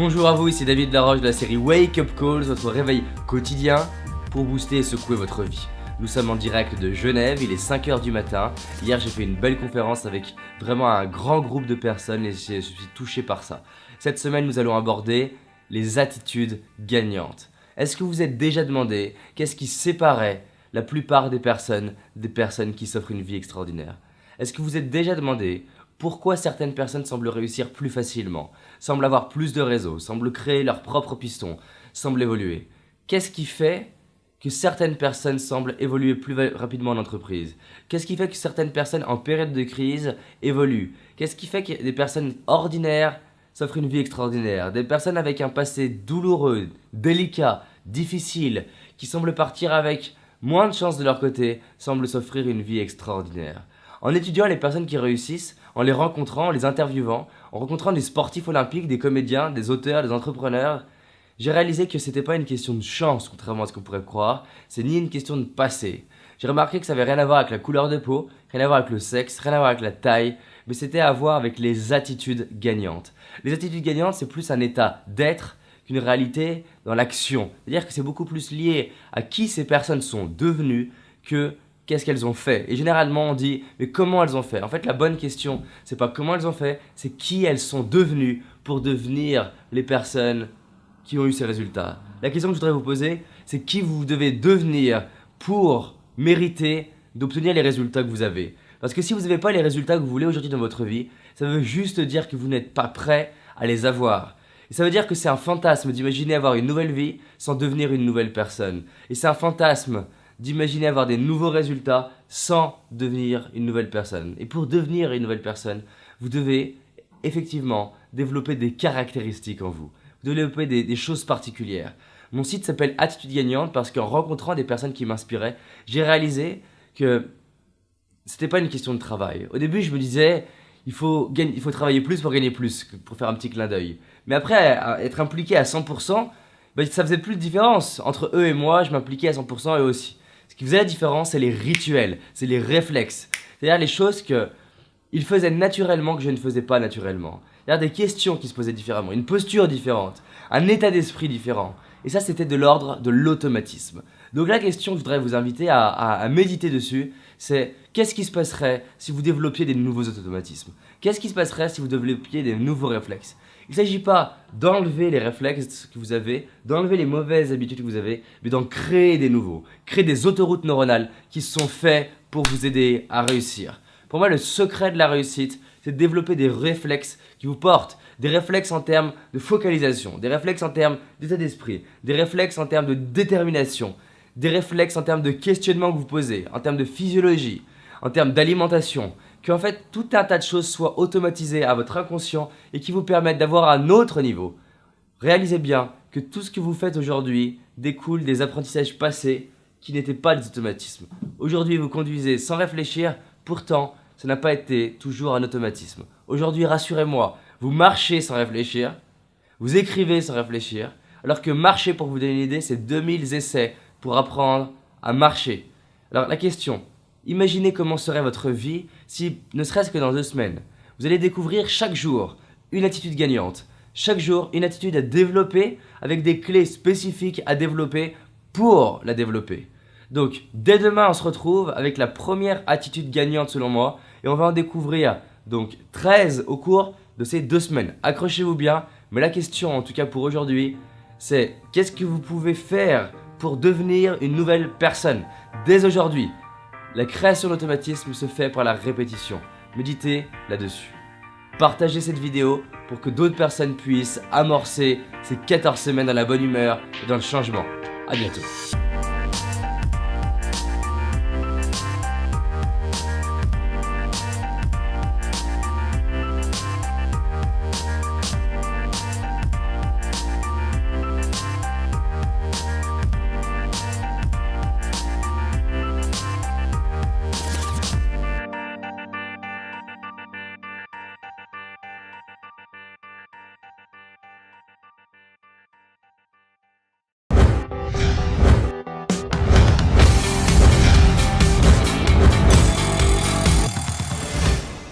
Bonjour à vous, ici David Laroche de la série Wake Up Calls, votre réveil quotidien pour booster et secouer votre vie. Nous sommes en direct de Genève, il est 5h du matin. Hier j'ai fait une belle conférence avec vraiment un grand groupe de personnes et je suis touché par ça. Cette semaine nous allons aborder les attitudes gagnantes. Est-ce que vous vous êtes déjà demandé qu'est-ce qui séparait la plupart des personnes qui s'offrent une vie extraordinaire? Est-ce que vous vous êtes déjà demandé pourquoi certaines personnes semblent réussir plus facilement, semblent avoir plus de réseaux, semblent créer leur propre piston, semblent évoluer? Qu'est-ce qui fait que certaines personnes semblent évoluer plus rapidement en entreprise? Qu'est-ce qui fait que certaines personnes en période de crise évoluent? Qu'est-ce qui fait que des personnes ordinaires s'offrent une vie extraordinaire? Des personnes avec un passé douloureux, délicat, difficile, qui semblent partir avec moins de chance de leur côté, semblent s'offrir une vie extraordinaire. En étudiant les personnes qui réussissent, en les rencontrant, en les interviewant, en rencontrant des sportifs olympiques, des comédiens, des auteurs, des entrepreneurs, j'ai réalisé que c'était pas une question de chance, contrairement à ce qu'on pourrait croire, c'est ni une question de passé. J'ai remarqué que ça avait rien à voir avec la couleur de peau, rien à voir avec le sexe, rien à voir avec la taille, mais c'était à voir avec les attitudes gagnantes. Les attitudes gagnantes, c'est plus un état d'être qu'une réalité dans l'action. C'est-à-dire que c'est beaucoup plus lié à qui ces personnes sont devenues que qu'est-ce qu'elles ont fait. Et généralement, on dit, mais comment elles ont fait? En fait, la bonne question, c'est pas comment elles ont fait, c'est qui elles sont devenues pour devenir les personnes qui ont eu ces résultats. La question que je voudrais vous poser, c'est qui vous devez devenir pour mériter d'obtenir les résultats que vous avez. Parce que si vous n'avez pas les résultats que vous voulez aujourd'hui dans votre vie, ça veut juste dire que vous n'êtes pas prêt à les avoir. Et ça veut dire que c'est un fantasme d'imaginer avoir une nouvelle vie sans devenir une nouvelle personne. Et c'est un fantasme d'imaginer avoir des nouveaux résultats sans devenir une nouvelle personne. Et pour devenir une nouvelle personne, vous devez effectivement développer des caractéristiques en vous. Vous devez développer des choses particulières. Mon site s'appelle Attitude Gagnante parce qu'en rencontrant des personnes qui m'inspiraient, j'ai réalisé que c'était pas une question de travail. Au début, je me disais, il faut travailler plus pour gagner plus, pour faire un petit clin d'œil. Mais après, être impliqué à 100%, ça faisait plus de différence. Entre eux et moi, je m'impliquais à 100% eux aussi. Ce qui faisait la différence, c'est les rituels, c'est les réflexes. C'est-à-dire les choses qu'ils faisaient naturellement que je ne faisais pas naturellement. C'est-à-dire des questions qui se posaient différemment, une posture différente, un état d'esprit différent. Et ça, c'était de l'ordre de l'automatisme. Donc la question que je voudrais vous inviter à méditer dessus, c'est qu'est-ce qui se passerait si vous développiez des nouveaux automatismes? Qu'est-ce qui se passerait si vous développiez des nouveaux réflexes? Il ne s'agit pas d'enlever les réflexes que vous avez, d'enlever les mauvaises habitudes que vous avez, mais d'en créer des nouveaux. Créer des autoroutes neuronales qui sont faites pour vous aider à réussir. Pour moi, le secret de la réussite, c'est de développer des réflexes qui vous portent. Des réflexes en termes de focalisation, des réflexes en termes d'état d'esprit, des réflexes en termes de détermination, des réflexes en termes de questionnement que vous posez, en termes de physiologie, en termes d'alimentation. Qu'en fait, tout un tas de choses soient automatisées à votre inconscient et qui vous permettent d'avoir un autre niveau. Réalisez bien que tout ce que vous faites aujourd'hui découle des apprentissages passés qui n'étaient pas des automatismes. Aujourd'hui, vous conduisez sans réfléchir, pourtant, ça n'a pas été toujours un automatisme. Aujourd'hui, rassurez-moi, vous marchez sans réfléchir, vous écrivez sans réfléchir, alors que marcher, pour vous donner une idée, c'est 2000 essais pour apprendre à marcher. Alors la question, imaginez comment serait votre vie si, ne serait-ce que dans 2 semaines, vous allez découvrir chaque jour une attitude gagnante. Chaque jour, une attitude à développer avec des clés spécifiques à développer pour la développer. Donc, dès demain, on se retrouve avec la première attitude gagnante selon moi et on va en découvrir donc 13 au cours de ces 2 semaines. Accrochez-vous bien, mais la question en tout cas pour aujourd'hui, c'est qu'est-ce que vous pouvez faire pour devenir une nouvelle personne dès aujourd'hui? La création d'automatisme se fait par la répétition. Méditez là-dessus. Partagez cette vidéo pour que d'autres personnes puissent amorcer ces 14 semaines dans la bonne humeur et dans le changement. À bientôt.